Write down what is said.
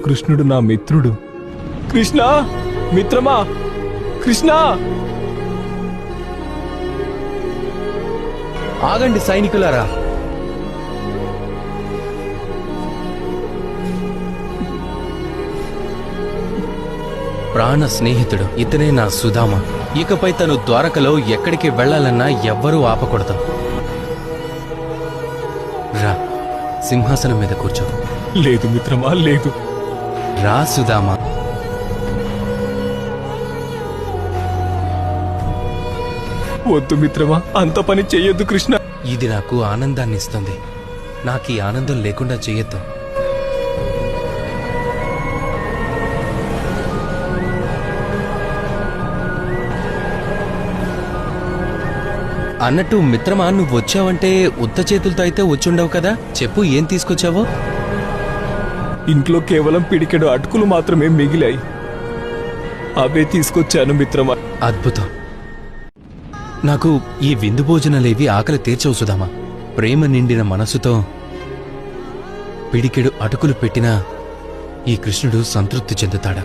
కృష్ణుడు నా మిత్రుడు. కృష్ణ మిత్రమా, కృష్ణ! ఆగండి సైనికులారా. ప్రాణ స్నేహితుడు ఇతనే నా సుధామ. ఇకపై తను ద్వారకలో ఎక్కడికి వెళ్లాలన్నా ఎవ్వరూ ఆపకూడదు. రా, సింహాసనం మీద కూర్చో. లేదు మిత్రమా, లేదు. రా సుధామ. వద్దు మిత్రమా, అంత పని చెయ్యొద్దు కృష్ణ. ఇది నాకు ఆనందాన్ని ఇస్తుంది. నాకు ఈ ఆనందం లేకుండా చెయ్యొద్దు. అన్నట్టు మిత్రమా, నువ్వు వచ్చావంటే ఉత్త చేతులతో అయితే వచ్చుండవు కదా. చెప్పు, ఏం తీసుకొచ్చావో. ఇంట్లో కేవలం పిడికెడు అటుకులు మాత్రమే మిగిలాయి. అవే తీసుకొచ్చాను మిత్రమా. అద్భుతం. నాకు ఈ విందు భోజనాలేవి ఆకలి తీర్చవు సుధామా. ప్రేమ నిండిన మనసుతో పిడికెడు అటుకులు పెట్టినా ఈ కృష్ణుడు సంతృప్తి చెందుతాడా?